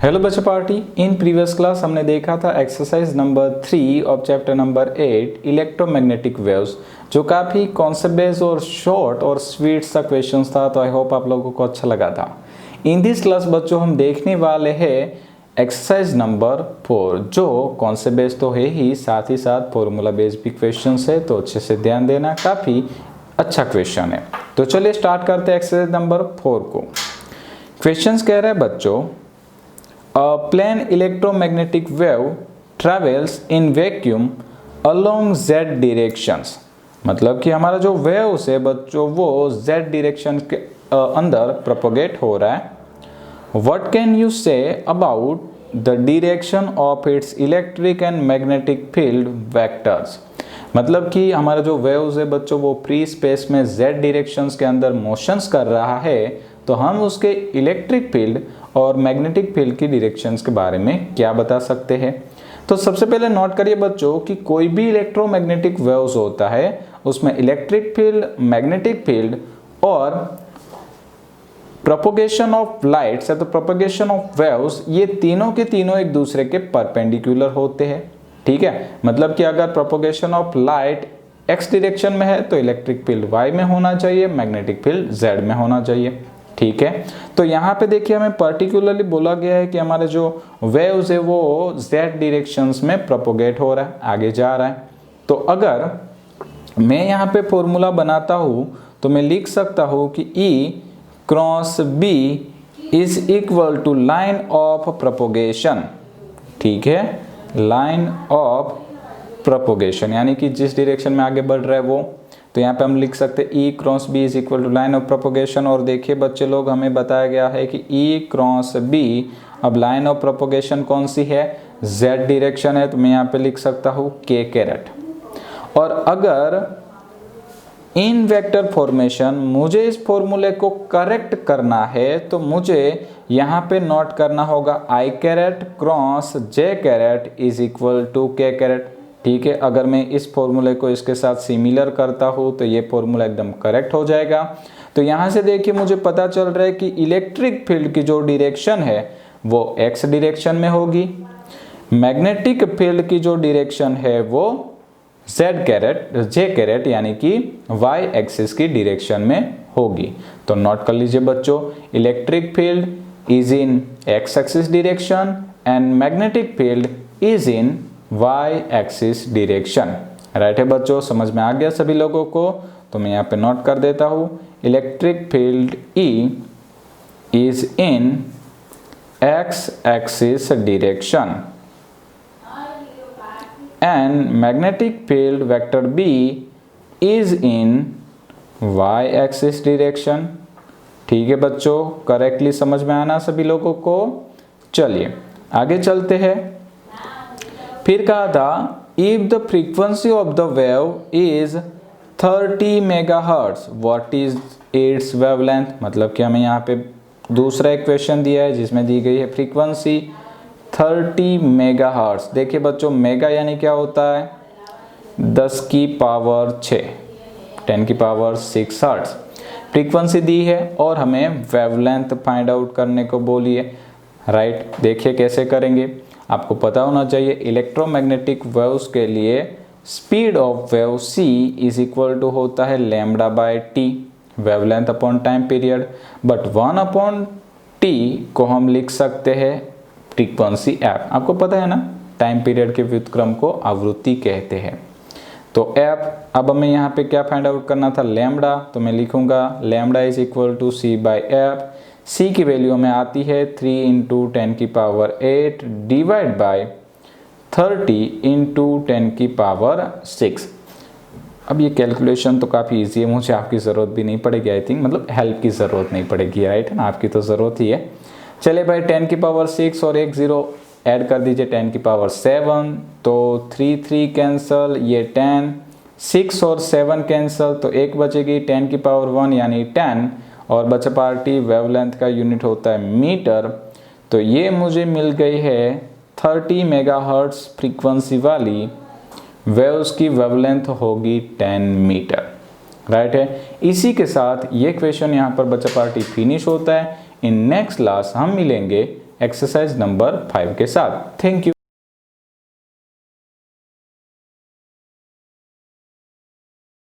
Hello बच्चा party. In previous class हमने देखा था exercise number 3 of chapter number 8 electromagnetic waves, जो काफ़ी कॉन्सेप्ट बेस्ड और शॉर्ट और स्वीट सा क्वेश्चंस था। तो आई होप आप लोगों को अच्छा लगा था। इन दिस क्लास बच्चों हम देखने वाले हैं एक्सरसाइज नंबर 4, जो कॉन्सेप्ट बेस्ड तो है ही, साथ ही साथ फॉर्मूला बेस्ड भी क्वेश्चन है। तो अच्छे से ध्यान देना, काफ़ी अच्छा क्वेश्चन है। तो चलिए स्टार्ट करते हैं एक्सरसाइज नंबर 4 को। क्वेश्चन कह रहे हैं बच्चों, A plane electromagnetic wave travels in vacuum along z directions। मतलब कि हमारा जो वेव्स है बच्चों वो z डायरेक्शन के अंदर प्रोपोगेट हो रहा है। What can you say about the direction of its electric and magnetic field vectors? मतलब कि हमारा जो वेव्स है बच्चों वो फ्री स्पेस में z डायरेक्शंस के अंदर मोशंस कर रहा है, तो हम उसके इलेक्ट्रिक फील्ड और मैग्नेटिक फील्ड की डायरेक्शंस के बारे में क्या बता सकते हैं। तो सबसे पहले नोट करिए बच्चों कि कोई भी इलेक्ट्रोमैग्नेटिक वेव्स होता है उसमें इलेक्ट्रिक फील्ड, मैग्नेटिक फील्ड और प्रोपोगेशन ऑफ लाइट्स है तो प्रोपोगेशन ऑफ वेव्स, ये तीनों के तीनों एक दूसरे के परपेंडिकुलर होते हैं। ठीक है, मतलब कि अगर propagation of light x direction में है तो इलेक्ट्रिक फील्ड y में होना चाहिए, मैग्नेटिक फील्ड z में होना चाहिए। ठीक है, तो यहाँ पे देखिए हमें पर्टिकुलरली बोला गया है कि हमारे जो वेव्स है वो z डायरेक्शंस में प्रोपोगेट हो रहा है, आगे जा रहा है। तो अगर मैं यहाँ पे फॉर्मूला बनाता हूँ तो मैं लिख सकता हूँ कि E cross B is equal to line of propagation. ठीक है, लाइन ऑफ प्रोपोगेशन यानी कि जिस डायरेक्शन में आगे बढ़ रहा है वो। तो यहाँ पे हम लिख सकते हैं E cross B is equal to line of propagation. और देखिए बच्चे लोग, हमें बताया गया है कि E क्रॉस B, अब लाइन ऑफ प्रोपोगेशन कौन सी है, Z डायरेक्शन है, तो मैं यहाँ पे लिख सकता हूँ K कैरेट। और अगर इन वेक्टर फॉर्मेशन मुझे इस फॉर्मूले को करेक्ट करना है तो मुझे यहाँ पे नोट करना होगा I caret cross J caret is equal to K caret. ठीक है, अगर मैं इस फॉर्मूले को इसके साथ सिमिलर करता हूँ तो ये फॉर्मूला एकदम करेक्ट हो जाएगा। तो यहाँ से देखिए मुझे पता चल रहा है कि इलेक्ट्रिक फील्ड की जो डायरेक्शन है वो x डायरेक्शन में होगी, मैग्नेटिक फील्ड की जो डायरेक्शन है वो z कैरेट यानी कि y एक्सिस की डायरेक्शन में होगी। तो नोट कर लीजिए बच्चों, electric field is in x axis direction and magnetic field is in y axis direction. Right है बच्चों, समझ में आ गया सभी लोगों को। तो मैं यहाँ पे नोट कर देता हूँ, electric field E is in x axis direction and magnetic field vector B is in y axis direction. ठीक है बच्चों, करेक्टली समझ में आना सभी लोगों को। चलिए आगे चलते हैं। फिर कहा था, if the frequency of the wave is 30 megahertz what is it's wavelength. मतलब कि हमें यहाँ पे दूसरा इक्वेशन दिया है जिसमें दी गई है फ्रीक्वेंसी 30 मेगाहर्ट्ज। देखिए बच्चों, मेगा यानी क्या होता है, 10 की पावर 6, 10 की पावर 6 हर्ट्ज फ्रीक्वेंसी दी है और हमें वेवलेंथ फाइंड आउट करने को बोली है। राइट, देखिए कैसे करेंगे। आपको पता होना चाहिए इलेक्ट्रोमैग्नेटिक वेव्स के लिए speed of wave c is equal to होता है lambda by T, wavelength upon time period. But 1 upon T को हम लिख सकते हैं फ्रीक्वेंसी f। आपको पता है ना, टाइम पीरियड के व्युत्क्रम को आवृत्ति कहते हैं। तो f, अब हमें यहाँ पे क्या फाइंड आउट करना था, लैम्डा। तो मैं लिखूंगा lambda is equal to c by F. c की वैल्यू में आती है 3 इंटू 10 की पावर 8 डिवाइड बाय 30 इंटू 10 की पावर 6। अब ये कैलकुलेशन तो काफ़ी इजी है, मुझे आपकी ज़रूरत भी नहीं पड़ेगी, आई थिंक मतलब हेल्प की ज़रूरत नहीं पड़ेगी। राइट है ना, आपकी तो ज़रूरत ही है। चलिए भाई, 10 की पावर 6 और एक 0 ऐड कर दीजिए, 10 की पावर 7, तो 3 कैंसल, ये 10, 6 और 7 कैंसल, तो एक बचेगी 10 की पावर 1 यानी 10। और बचा पार्टी, वेवलेंथ का यूनिट होता है मीटर। तो ये मुझे मिल गई है 30 मेगाहर्ट्ज फ्रीक्वेंसी वाली वेव्स की वेवलेंथ होगी 10 मीटर। राइट है, इसी के साथ ये क्वेश्चन यहाँ पर बचा पार्टी फिनिश होता है। इन नेक्स्ट क्लास हम मिलेंगे एक्सरसाइज नंबर 5 के साथ। Thank you.